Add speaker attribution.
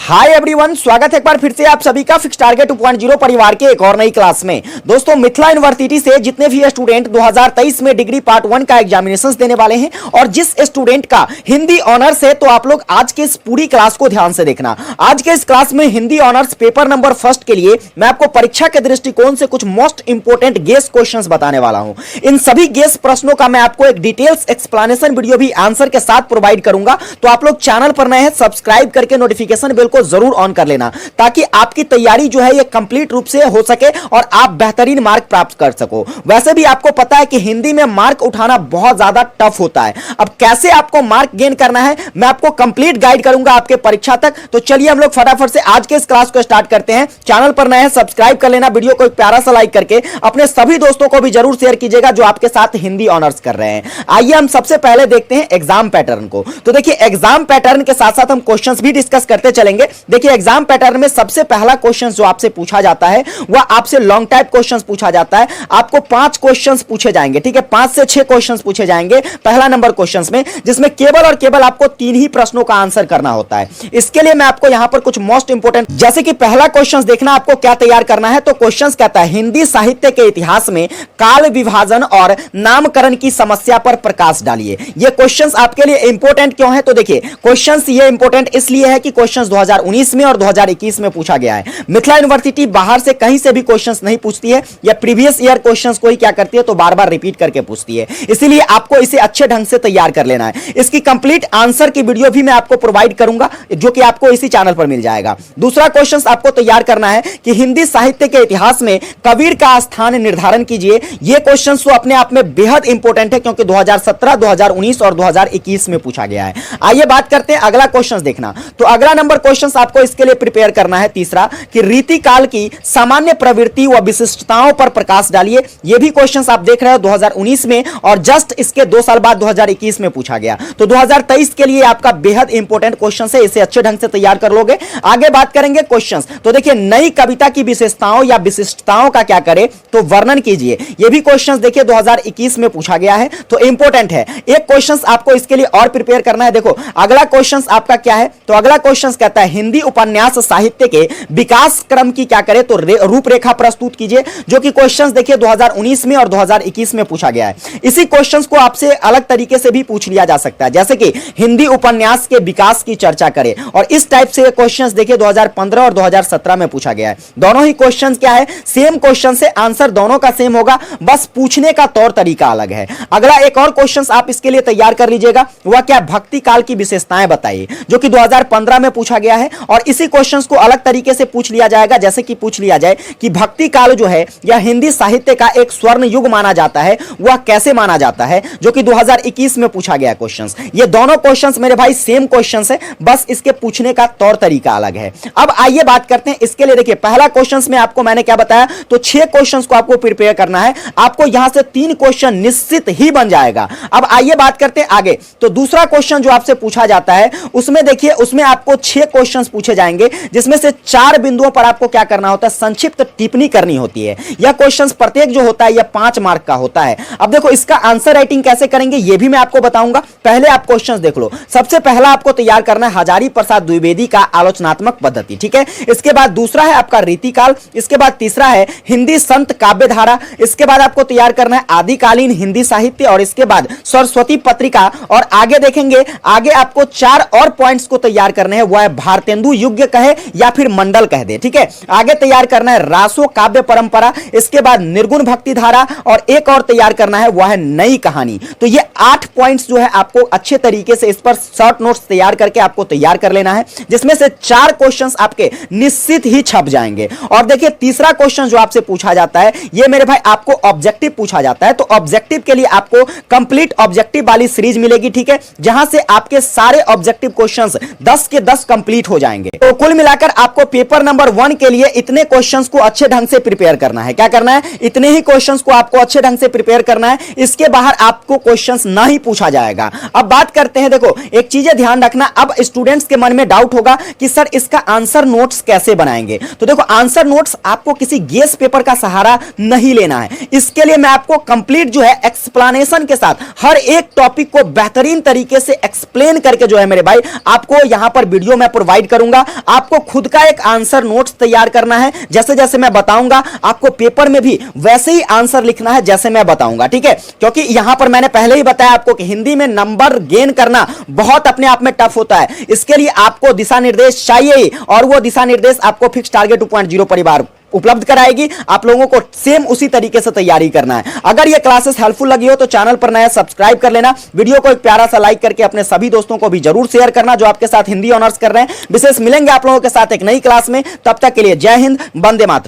Speaker 1: Hi everyone, स्वागत है एक बार फिर से आप सभी का फिक्स टारगेट 2.0 परिवार के एक और नई क्लास में। दोस्तों, मिथिला यूनिवर्सिटी से जितने भी स्टूडेंट 2023 में डिग्री पार्ट 1 का एग्जामिनेशन देने वाले हैं और जिस स्टूडेंट का हिंदी ऑनर्स है, तो आप लोग आज के इस पूरी क्लास को ध्यान से देखना। आज के इस क्लास में Hindi honours paper number first के लिए मैं आपको परीक्षा के दृष्टिकोण से कुछ मोस्ट इंपोर्टेंट गेस क्वेश्चन बताने वाला हूं। इन सभी गेस प्रश्नों का मैं आपको एक डिटेल्स एक्सप्लेनेशन वीडियो भी आंसर के साथ प्रोवाइड करूंगा। तो आप लोग चैनल पर नए हैं, सब्सक्राइब करके नोटिफिकेशन बेल को जरूर ऑन कर लेना, ताकि आपकी तैयारी जो है ये कंप्लीट रूप से हो सके और आप बेहतरीन मार्क प्राप्त कर सको। वैसे भी आपको पता है कि हिंदी में मार्क उठाना बहुत ज्यादा टफ होता है। अब कैसे आपको मार्क गेन करना है, मैं आपको कंप्लीट गाइड करूंगा आपके परीक्षा तक। तो चलिए हम लोग फटाफट से आज के इस क्लास को स्टार्ट करते हैं। चैनल पर नए हैं, सब्सक्राइब कर लेना, वीडियो को एक प्यारा सा लाइक करके अपने सभी दोस्तों को भी जरूर शेयर कीजिएगा जो आपके साथ हिंदी ऑनर्स कर रहे हैं। आइए हम सबसे पहले देखते हैं एग्जाम पैटर्न को। तो देखिए, एग्जाम पैटर्न के साथ साथ हम क्वेश्चंस भी डिस्कस करते चलेंगे। देखिए, एग्जाम पैटर्न में सबसे पहला क्वेश्चन जो आपसे पूछा जाता है वह आपसे लॉन्ग टाइप क्वेश्चंस पूछा जाता है। आपको 5 क्वेश्चंस पूछे जाएंगे, ठीक है, 5 से 6 क्वेश्चंस पूछे जाएंगे पहला नंबर क्वेश्चंस में, जिसमें केवल और केवल आपको 3 ही प्रश्नों का आंसर करना होता है। इसके लिए मैं आपको यहां पर कुछ मोस्ट इंपोर्टेंट, जैसे कि पहला क्वेश्चन देखना आपको क्या तैयार करना है। तो क्वेश्चन कहता है, हिंदी साहित्य के इतिहास में काल विभाजन और नामकरण की समस्या पर प्रकाश डालिए। यह क्वेश्चंस आपके लिए इंपॉर्टेंट क्यों है? तो देखिए, क्वेश्चंस ये इंपॉर्टेंट इसलिए है कि क्वेश्चंस 2019 में और 2021 में पूछा गया है। मिथिला यूनिवर्सिटी बाहर से कहीं से भी क्वेश्चंस नहीं पूछती है, या प्रीवियस ईयर क्वेश्चंस को ही क्या करती है तो बार बार रिपीट करके पूछती है। इसीलिए आपको इसे अच्छे ढंग से तैयार कर लेना है। इसकी कंप्लीट आंसर की वीडियो भी मैं आपको प्रोवाइड करूंगा, जो कि आपको इसी चैनल पर मिल जाएगा। दूसरा क्वेश्चन आपको तैयार करना है कि हिंदी साहित्य के इतिहास में कबीर का स्थान निर्धारण कीजिए। यह क्वेश्चन तो अपने आप में बेहद इंपॉर्टेंट है, क्योंकि 2017, 2019 और 2021 में पूछा गया है। आइए बात करते हैं अगला क्वेश्चन देखना। तो अगला नंबर क्वेश्चन आपको इसके लिए प्रिपेयर करना है तीसरा, कि रीति काल की सामान्य प्रवृत्ति व विशिष्टताओं पर प्रकाश डालिए। यह भी क्वेश्चंस आप देख रहे हो 2019 में, और जस्ट इसके 2 साल बाद 2021 में पूछा गया। तो 2023 के लिए आपका बेहद इंपॉर्टेंट क्वेश्चन है, इसे अच्छे ढंग से तैयार कर लोगे। आगे बात करेंगे क्वेश्चंस। तो देखिए, नई कविता की विशेषताओं या विशिष्टताओं का क्या करें तो वर्णन कीजिए। यह भी क्वेश्चंस देखिए 2021 में पूछा गया है, तो इंपॉर्टेंट है। एक क्वेश्चंस आपको इसके लिए और प्रिपेयर करना है। देखो, अगला क्वेश्चंस आपका क्या है? तो अगला क्वेश्चंस कहता है, हिंदी उपन्यास साहित्य के विकास क्रम की क्या करें तो रूपरेखा प्रस्तुत कीजिए। जो कि क्वेश्चंस देखिए 2019 में और 2021 में पूछा गया है। इसी क्वेश्चंस को आपसे अलग तरीके से भी पूछ लिया जा सकता है, जैसे कि हिंदी उपन्यास के विकास की चर्चा करें, और इस टाइप से क्वेश्चंस देखिए 2015 और 2017 में पूछा गया है। दोनों ही क्वेश्चंस क्या है, सेम क्वेश्चन से आंसर दोनों का सेम होगा, बस पूछने का तौर तरीका अलग है। अगला एक और क्वेश्चंस आप इसके लिए तैयार कर लीजिएगा, वह क्या, भक्ति काल की विशेषताएं बताइए, जो कि 2015 में पूछा गया है। और इसी क्वेश्चंस को अलग तरीके से पूछ लिया जाएगा, जैसे कि पूछ लिया जाए कि भक्ति काल जो है या हिंदी साहित्य का एक स्वर्ण युग माना जाता है, वह कैसे माना जाता है, जो कि 2021 में पूछा गया क्वेश्चंस। ये दोनों क्वेश्चंस मेरे भाई सेम क्वेश्चंस है, बस इसके पूछने का तौर तरीका अलग है। अब आइए बात करते हैं इसके लिए। देखिए, पहला क्वेश्चंस में आपको मैंने क्या बताया, तो 6 क्वेश्चंस को आपको प्रिपेयर करना है। आपको यहां से 3 क्वेश्चन निश्चित ही बन जाएगा। अब आइए बात करते हैं आगे। तो दूसरा क्वेश्चन जो आपसे पूछा जाता है, उसमें देखिए, उसमें आपको 6 क्वेश्चंस पूछे जाएंगे, जिसमें से 4 बिंदुओं पर आपको क्या करना होता है, संक्षिप्त टिप्पणी करनी होती है। यह क्वेश्चंस प्रत्येक जो होता है यह 5 मार्क का होता है। अब देखो, इसका आंसर राइटिंग कैसे करेंगे यह भी मैं आपको बताऊंगा। पहले आप क्वेश्चंस देख लो। सबसे पहला आपको तैयार करना है हजारी प्रसाद द्विवेदी का आलोचनात्मक पद्धति, ठीक है। इसके बाद दूसरा है आपका रीतिकाल। इसके बाद तीसरा है हिंदी संत काव्य धारा। इसके बाद आपको तैयार करना है आदिकालीन हिंदी साहित्य, और इसके बाद सरस्वती पत्रिका। और आगे देखेंगे, आगे आपको 4 और पॉइंट्स को तैयार करने हैं, वह है भारतेंदु युग कहे या फिर मंडल कह दे, ठीक है। आगे तैयार करना है रासो काव्य परंपरा। इसके बाद निर्गुण भक्ति धारा, और एक और तैयार करना है वह है नई कहानी। तो ये 8 पॉइंट्स जो है आपको अच्छे तरीके से इस पर शॉर्ट नोट्स तैयार करके आपको तैयार कर लेना है, जिसमें से 4 क्वेश्चंस आपके निश्चित ही छप जाएंगे। और देखिए, तीसरा क्वेश्चन जो आपसे पूछा जाता है, ये मेरे भाई आपको ऑब्जेक्टिव पूछा जाता है। तो ऑब्जेक्टिव के लिए आपको कंप्लीट ऑब्जेक्टिव वाली सीरीज मिलेगी, ठीक है, जहां से आपके सारे ऑब्जेक्टिव क्वेश्चंस 10 के 10 कंप्लीट हो जाएंगे। तो कुल मिलाकर आपको पेपर नंबर 1 के लिए इतने क्वेश्चंस को अच्छे ढंग से प्रिपेयर करना है। क्या करना है? इतने ही क्वेश्चंस को आपको अच्छे ढंग से प्रिपेयर करना है। इसके बाहर आपको क्वेश्चंस ना ही पूछा जाएगा। अब बात करते हैं, देखो एक चीजें ध्यान रखना। अब स्टूडेंट्स के मन में डाउट होगा कि सर इसका आंसर नोट्स कैसे बनाएंगे। तो देखो, आंसर नोट्स आपको किसी गेस पेपर का सहारा नहीं लेना है। इसके लिए मैं आपको कंप्लीट जो है एक्सप्लेनेशन के साथ हर एक टॉपिक को बेहतरीन तरीके से एक्सप्लेन करके जो है मेरे भाई आपको यहां पर वीडियो में प्रोवाइड प्रोवाइड करूंगा। आपको खुद का एक आंसर नोट्स तैयार करना है, जैसे जैसे मैं बताऊंगा आपको पेपर में भी वैसे ही आंसर लिखना है जैसे मैं बताऊंगा, ठीक है। क्योंकि यहां पर मैंने पहले ही बताया आपको कि हिंदी में नंबर गेन करना बहुत अपने आप में टफ होता है। इसके लिए आपको दिशा निर्देश चाहिए और वो दिशा निर्देश आपको फिक्स टारगेट 2.0 परिवार उपलब्ध कराएगी। आप लोगों को सेम उसी तरीके से तैयारी करना है। अगर ये क्लासेस हेल्पफुल लगी हो तो चैनल पर नया सब्सक्राइब कर लेना, वीडियो को एक प्यारा सा लाइक करके अपने सभी दोस्तों को भी जरूर शेयर करना जो आपके साथ हिंदी ऑनर्स कर रहे हैं। विशेष मिलेंगे आप लोगों के साथ एक नई क्लास में, तब तक के लिए जय हिंद, वंदे मातरम।